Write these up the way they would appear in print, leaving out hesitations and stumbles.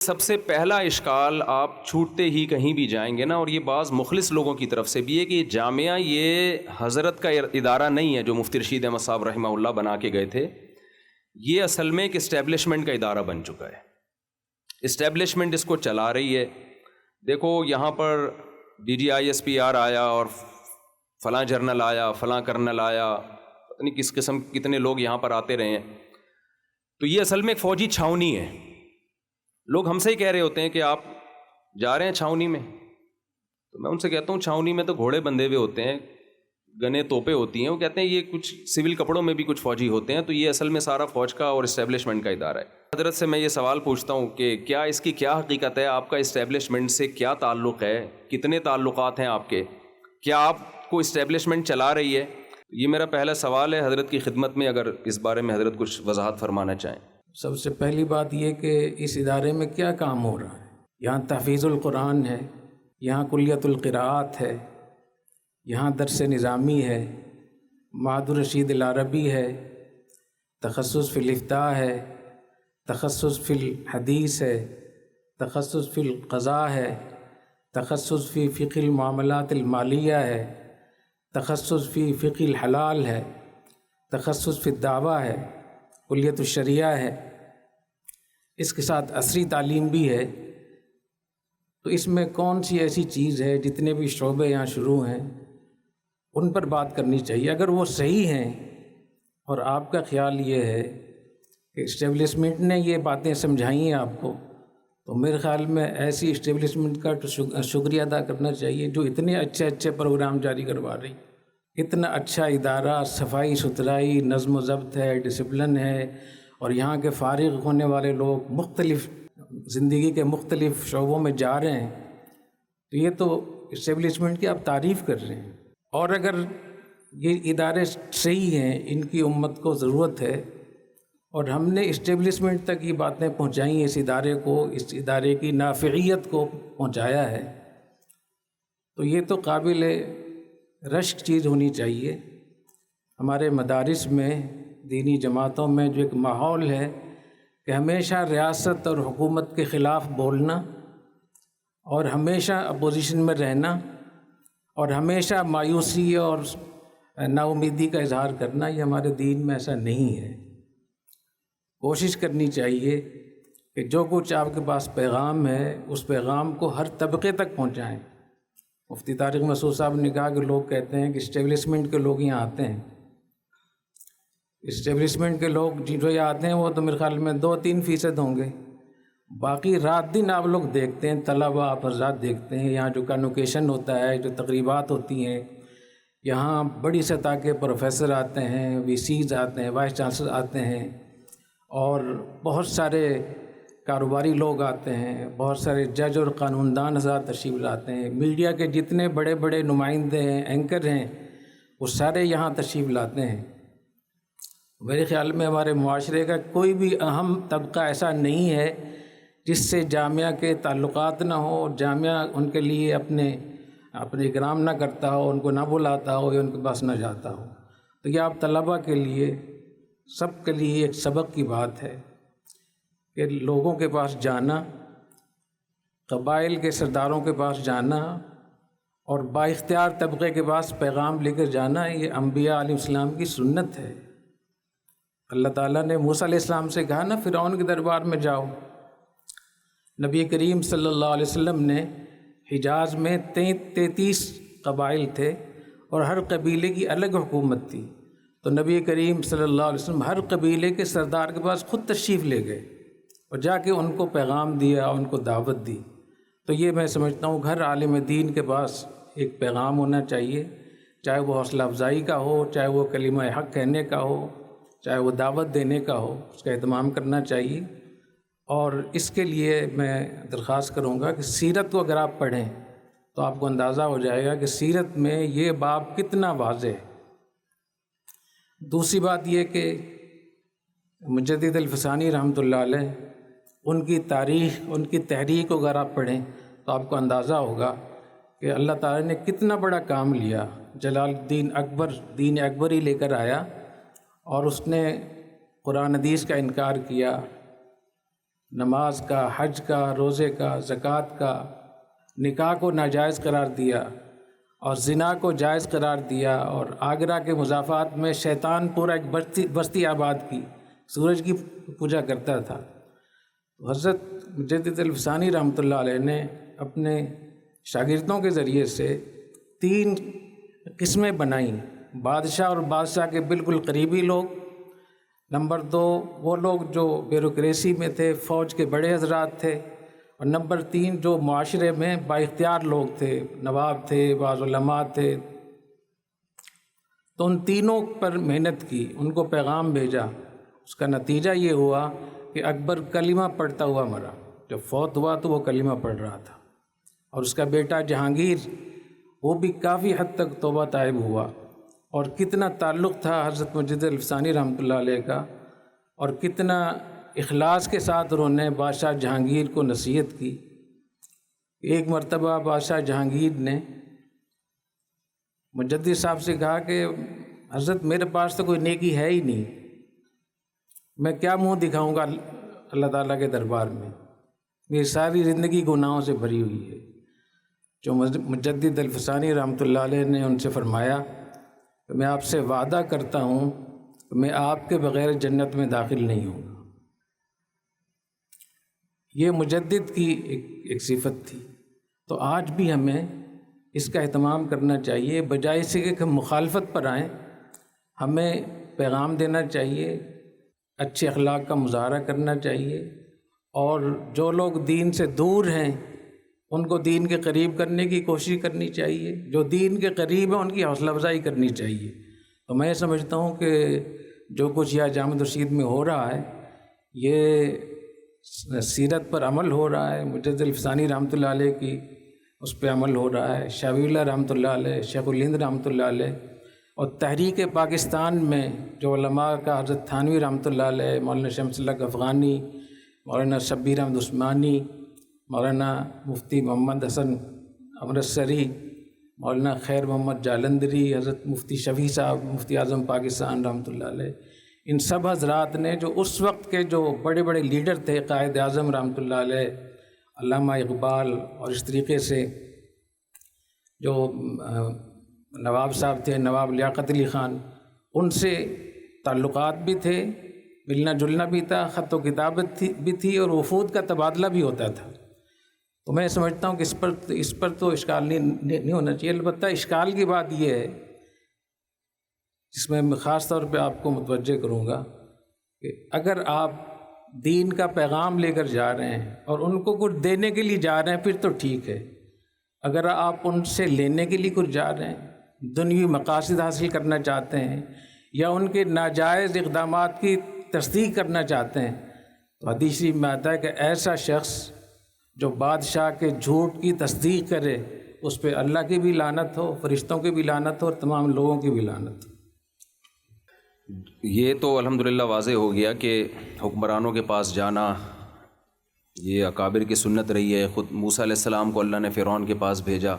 سب سے پہلا اشکال آپ چھوٹتے ہی کہیں بھی جائیں گے نا، اور یہ بعض مخلص لوگوں کی طرف سے بھی ہے کہ یہ جامعہ یہ حضرت کا ادارہ نہیں ہے جو مفتی رشید احمد صاحب رحمہ اللہ بنا کے گئے تھے، یہ اصل میں ایک اسٹیبلشمنٹ کا ادارہ بن چکا ہے۔ اسٹیبلشمنٹ اس کو چلا رہی ہے۔ دیکھو یہاں پر D G I S P R آیا اور فلاں جرنل آیا، فلاں کرنل آیا، پتہ نہیں کس قسم کتنے لوگ یہاں پر آتے رہے ہیں، تو یہ اصل میں ایک فوجی چھاونی ہے۔ لوگ ہم سے ہی کہہ رہے ہوتے ہیں کہ آپ جا رہے ہیں چھاونی میں، تو میں ان سے کہتا ہوں چھاونی میں تو گھوڑے بندھے ہوئے ہوتے ہیں، گنے توپیں ہوتی ہیں، وہ کہتے ہیں یہ کچھ سول کپڑوں میں بھی کچھ فوجی ہوتے ہیں، تو یہ اصل میں سارا فوج کا اور اسٹیبلشمنٹ کا ادارہ ہے۔ حضرت سے میں یہ سوال پوچھتا ہوں کہ کیا اس کی کیا حقیقت ہے، آپ کا اسٹیبلشمنٹ سے کیا تعلق ہے، کتنے تعلقات ہیں آپ کے، کیا آپ کو اسٹیبلشمنٹ چلا رہی ہے؟ یہ میرا پہلا سوال ہے حضرت کی خدمت میں، اگر اس بارے میں حضرت کچھ وضاحت فرمانا چاہیں۔ سب سے پہلی بات یہ کہ اس ادارے میں کیا کام ہو رہا ہے۔ یہاں تحفیظ القرآن ہے، یہاں کلیت القراءات ہے، یہاں درس نظامی ہے، معہد الرشید العربی ہے، تخصص فی الافتاء ہے، تخصص فی الحدیث ہے، تخصص فی القضاء ہے، تخصص فی فقہ المعاملات المالیہ ہے، تخصص فی فقہ الحلال ہے، تخصص فی الدعوہ ہے، کلیت الشریعہ ہے، اس کے ساتھ عصری تعلیم بھی ہے۔ تو اس میں کون سی ایسی چیز ہے، جتنے بھی شعبے یہاں شروع ہیں ان پر بات کرنی چاہیے۔ اگر وہ صحیح ہیں اور آپ کا خیال یہ ہے کہ اسٹیبلشمنٹ نے یہ باتیں سمجھائی ہیں آپ کو، تو میرے خیال میں ایسی اسٹیبلشمنٹ کا شکریہ ادا کرنا چاہیے جو اتنے اچھے اچھے پروگرام جاری کروا رہی، اتنا اچھا ادارہ، صفائی ستھرائی، نظم و ضبط ہے، ڈسپلن ہے، اور یہاں کے فارغ ہونے والے لوگ مختلف زندگی کے مختلف شعبوں میں جا رہے ہیں، تو یہ تو اسٹیبلشمنٹ کی آپ تعریف کر رہے ہیں۔ اور اگر یہ ادارے صحیح ہیں، ان کی امت کو ضرورت ہے، اور ہم نے اسٹیبلشمنٹ تک یہ باتیں پہنچائی ہیں، اس ادارے کو، اس ادارے کی نافعیت کو پہنچایا ہے، تو یہ تو قابل رشک چیز ہونی چاہیے۔ ہمارے مدارس میں، دینی جماعتوں میں جو ایک ماحول ہے کہ ہمیشہ ریاست اور حکومت کے خلاف بولنا، اور ہمیشہ اپوزیشن میں رہنا، اور ہمیشہ مایوسی اور نا امیدی کا اظہار کرنا، یہ ہمارے دین میں ایسا نہیں ہے۔ کوشش کرنی چاہیے کہ جو کچھ آپ کے پاس پیغام ہے اس پیغام کو ہر طبقے تک پہنچائیں۔ مفتی طارق مسعود صاحب نے کہا کہ لوگ کہتے ہیں کہ اسٹیبلشمنٹ کے لوگ یہاں آتے ہیں۔ اسٹیبلشمنٹ کے لوگ جو یہاں آتے ہیں وہ تو میرے خیال میں 2-3% ہوں گے، باقی رات دن آپ لوگ دیکھتے ہیں، طلبہ آپ حضرات دیکھتے ہیں، یہاں جو کنوکیشن ہوتا ہے، جو تقریبات ہوتی ہیں، یہاں بڑی سطح کے پروفیسر آتے ہیں، وی سیز آتے ہیں، وائس چانسلر آتے ہیں، اور بہت سارے کاروباری لوگ آتے ہیں، بہت سارے جج اور قانون دان حضرات تشریف لاتے ہیں، میڈیا کے جتنے بڑے بڑے نمائندے ہیں، اینکر ہیں، وہ سارے یہاں تشریف لاتے ہیں۔ میرے خیال میں ہمارے معاشرے کا کوئی بھی اہم طبقہ ایسا نہیں ہے جس سے جامعہ کے تعلقات نہ ہو، اور جامعہ ان کے لیے اپنے اکرام نہ کرتا ہو، ان کو نہ بلاتا ہو یا ان کے پاس نہ جاتا ہو۔ تو یہ آپ طلبہ کے لیے، سب کے لیے ایک سبق کی بات ہے کہ لوگوں کے پاس جانا، قبائل کے سرداروں کے پاس جانا، اور با اختیار طبقے کے پاس پیغام لے کر جانا، یہ انبیاء علیہ السلام کی سنت ہے۔ اللہ تعالیٰ نے موسیٰ علیہ السلام سے کہا نا فرعون کے دربار میں جاؤ۔ نبی کریم صلی اللہ علیہ وسلم نے حجاز میں 33 قبائل تھے اور ہر قبیلے کی الگ حکومت تھی، تو نبی کریم صلی اللہ علیہ وسلم ہر قبیلے کے سردار کے پاس خود تشریف لے گئے اور جا کے ان کو پیغام دیا، ان کو دعوت دی۔ تو یہ میں سمجھتا ہوں ہر عالم دین کے پاس ایک پیغام ہونا چاہیے، چاہے وہ حوصلہ افزائی کا ہو، چاہے وہ کلمہ حق کہنے کا ہو، چاہے وہ دعوت دینے کا ہو، اس کا اہتمام کرنا چاہیے۔ اور اس کے لیے میں درخواست کروں گا کہ سیرت کو اگر آپ پڑھیں تو آپ کو اندازہ ہو جائے گا کہ سیرت میں یہ باب کتنا واضح ہے۔ دوسری بات یہ کہ مجدد الفسانی رحمۃ اللہ علیہ، ان کی تاریخ، ان کی تحریک کو اگر آپ پڑھیں تو آپ کو اندازہ ہوگا کہ اللہ تعالیٰ نے کتنا بڑا کام لیا۔ جلال الدین اکبر دین اکبری لے کر آیا، اور اس نے قرآن حدیث کا انکار کیا، نماز کا، حج کا، روزے کا، زکوٰۃ کا، نکاح کو ناجائز قرار دیا اور زنا کو جائز قرار دیا، اور آگرہ کے مضافات میں شیطان پورا ایک بستی آباد کی، سورج کی پوجا کرتا تھا۔ حضرت مجدد الفسانی رحمۃ اللہ علیہ نے اپنے شاگردوں کے ذریعے سے 3 قسمیں بنائیں: بادشاہ اور بادشاہ کے بالکل قریبی لوگ، نمبر 2 وہ لوگ جو بیوروکریسی میں تھے، فوج کے بڑے حضرات تھے، اور نمبر 3 جو معاشرے میں با اختیار لوگ تھے، نواب تھے، بعض علماء تھے۔ تو ان تینوں پر محنت کی، ان کو پیغام بھیجا۔ اس کا نتیجہ یہ ہوا کہ اکبر کلمہ پڑھتا ہوا مرا۔ جب فوت ہوا تو وہ کلمہ پڑھ رہا تھا، اور اس کا بیٹا جہانگیر وہ بھی کافی حد تک توبہ طائب ہوا۔ اور کتنا تعلق تھا حضرت مجدد الفسانی رحمۃ اللہ علیہ کا، اور کتنا اخلاص کے ساتھ انہوں نے بادشاہ جہانگیر کو نصیحت کی۔ ایک مرتبہ بادشاہ جہانگیر نے مجدد صاحب سے کہا کہ حضرت میرے پاس تو کوئی نیکی ہے ہی نہیں، میں کیا منہ دکھاؤں گا اللہ تعالیٰ کے دربار میں، میری ساری زندگی گناہوں سے بھری ہوئی ہے۔ جو مجدد الفسانی رحمۃ اللہ علیہ نے ان سے فرمایا کہ میں آپ سے وعدہ کرتا ہوں کہ میں آپ کے بغیر جنت میں داخل نہیں ہوں گا۔ یہ مجدد کی ایک صفت تھی۔ تو آج بھی ہمیں اس کا اہتمام کرنا چاہیے، بجائے اس کہ ہم مخالفت پر آئیں، ہمیں پیغام دینا چاہیے، اچھے اخلاق کا مظاہرہ کرنا چاہیے، اور جو لوگ دین سے دور ہیں ان کو دین کے قریب کرنے کی کوشش کرنی چاہیے، جو دین کے قریب ہیں ان کی حوصلہ افزائی کرنی چاہیے۔ تو میں سمجھتا ہوں کہ جو کچھ یہاں جامع رشید میں ہو رہا ہے، یہ سیرت پر عمل ہو رہا ہے، مجدد الفسانی رحمۃ اللہ علیہ کی اس پہ عمل ہو رہا ہے، شاہ ولی اللہ رحمۃ اللہ علیہ، شیخ الہند رحمۃ اللہ علیہ، اور تحریک پاکستان میں جو علماء کا حضرت تھانوی رحمۃ اللہ علیہ، مولانا شمس اللہ افغانی، مولانا شبیر احمد عثمانی، مولانا مفتی محمد حسن امرتسری، مولانا خیر محمد جالندری، حضرت مفتی شفیع صاحب مفتی اعظم پاکستان رحمۃ اللہ علیہ، ان سب حضرات نے جو اس وقت کے جو بڑے بڑے لیڈر تھے، قائد اعظم رحمۃ اللہ علیہ، علامہ اقبال، اور اس طریقے سے جو نواب صاحب تھے، نواب لیاقت علی خان، ان سے تعلقات بھی تھے، ملنا جلنا بھی تھا، خط و کتابت بھی تھی، اور وفود کا تبادلہ بھی ہوتا تھا۔ تو میں سمجھتا ہوں کہ اس پر تو اشکال نہیں ہونا چاہیے۔ البتہ اشکال کی بات یہ ہے، جس میں خاص طور پہ آپ کو متوجہ کروں گا، کہ اگر آپ دین کا پیغام لے کر جا رہے ہیں اور ان کو کچھ دینے کے لیے جا رہے ہیں پھر تو ٹھیک ہے۔ اگر آپ ان سے لینے کے لیے کچھ جا رہے ہیں، دنیوی مقاصد حاصل کرنا چاہتے ہیں، یا ان کے ناجائز اقدامات کی تصدیق کرنا چاہتے ہیں، تو حدیث شریف میں آتا ہے کہ ایسا شخص جو بادشاہ کے جھوٹ کی تصدیق کرے، اس پہ اللہ کی بھی لعنت ہو، فرشتوں کی بھی لعنت ہو، اور تمام لوگوں کی بھی لعنت ہو۔ یہ تو الحمدللہ واضح ہو گیا کہ حکمرانوں کے پاس جانا یہ اکابر کی سنت رہی ہے۔ خود موسیٰ علیہ السلام کو اللہ نے فرعون کے پاس بھیجا۔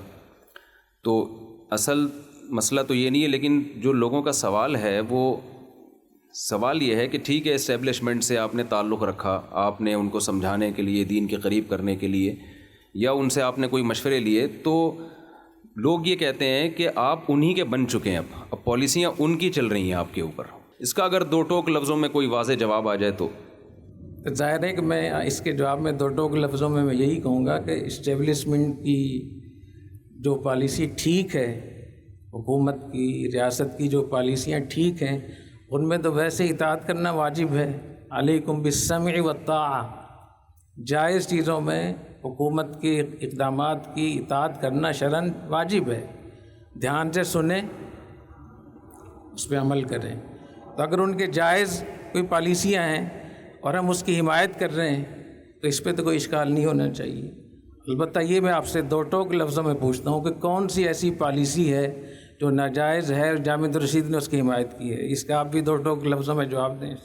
تو اصل مسئلہ تو یہ نہیں ہے، لیکن جو لوگوں کا سوال ہے وہ سوال یہ ہے کہ ٹھیک ہے، اسٹیبلشمنٹ سے آپ نے تعلق رکھا، آپ نے ان کو سمجھانے کے لیے، دین کے قریب کرنے کے لیے، یا ان سے آپ نے کوئی مشورے لیے، تو لوگ یہ کہتے ہیں کہ آپ انہی کے بن چکے ہیں، اب پالیسیاں ان کی چل رہی ہیں آپ کے اوپر۔ اس کا اگر 2 ٹوک لفظوں میں کوئی واضح جواب آ جائے تو ظاہر ہے کہ میں اس کے جواب میں 2 ٹوک لفظوں میں یہی کہوں گا کہ اسٹیبلشمنٹ کی جو پالیسی ٹھیک ہے، حکومت کی، ریاست کی جو پالیسیاں ٹھیک ہیں، ان میں تو ویسے اطاعت کرنا واجب ہے۔ علیکم بالسمع والطاعہ، جائز چیزوں میں حکومت کے اقدامات کی اطاعت کرنا شرعاً واجب ہے، دھیان سے سنیں، اس پہ عمل کریں۔ تو اگر ان کے جائز کوئی پالیسیاں ہیں اور ہم اس کی حمایت کر رہے ہیں تو اس پہ تو کوئی اشکال نہیں ہونا چاہیے۔ البتہ یہ میں آپ سے 2 ٹوک لفظوں میں پوچھتا ہوں کہ کون سی ایسی پالیسی ہے جو ناجائز ہے اور جامع رشید نے اس کی حمایت کی ہے؟ اس کا آپ بھی 2 ٹوک لفظوں میں جواب دیں۔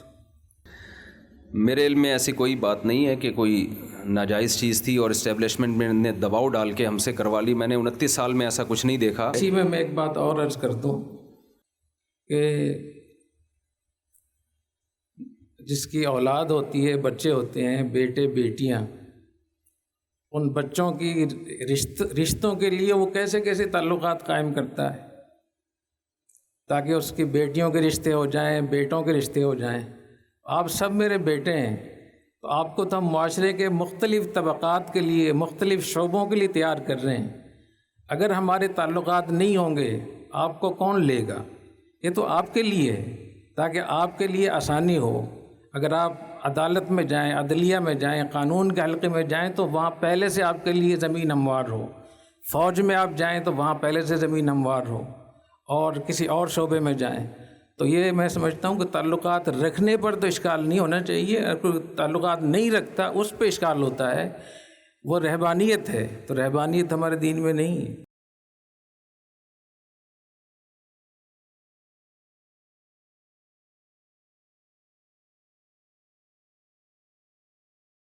میرے علم میں ایسی کوئی بات نہیں ہے کہ کوئی ناجائز چیز تھی اور اسٹیبلشمنٹ میں نے دباؤ ڈال کے ہم سے کروا لی۔ میں نے 29 سال میں ایسا کچھ نہیں دیکھا۔ اسی میں ایک بات اور عرض کر دوں کہ جس کی اولاد ہوتی ہے، بچے ہوتے ہیں، بیٹے بیٹیاں، ان بچوں کی رشتوں کے لیے وہ کیسے کیسے تعلقات قائم کرتا ہے تاکہ اس کی بیٹیوں کے رشتے ہو جائیں، بیٹوں کے رشتے ہو جائیں۔ آپ سب میرے بیٹے ہیں، تو آپ کو تو ہم معاشرے کے مختلف طبقات کے لیے، مختلف شعبوں کے لیے تیار کر رہے ہیں۔ اگر ہمارے تعلقات نہیں ہوں گے آپ کو کون لے گا؟ یہ تو آپ کے لیے ہے تاکہ آپ کے لیے آسانی ہو۔ اگر آپ عدالت میں جائیں، عدلیہ میں جائیں، قانون کے حلقے میں جائیں تو وہاں پہلے سے آپ کے لیے زمین ہموار ہو۔ فوج میں آپ جائیں تو وہاں پہلے سے زمین ہموار ہو، اور کسی اور شعبے میں جائیں تو یہ میں سمجھتا ہوں کہ تعلقات رکھنے پر تو اشکال نہیں ہونا چاہیے۔ اگر کوئی تعلقات نہیں رکھتا اس پہ اشکال ہوتا ہے، وہ رہبانیت ہے، تو رہبانیت ہمارے دین میں نہیں ہے۔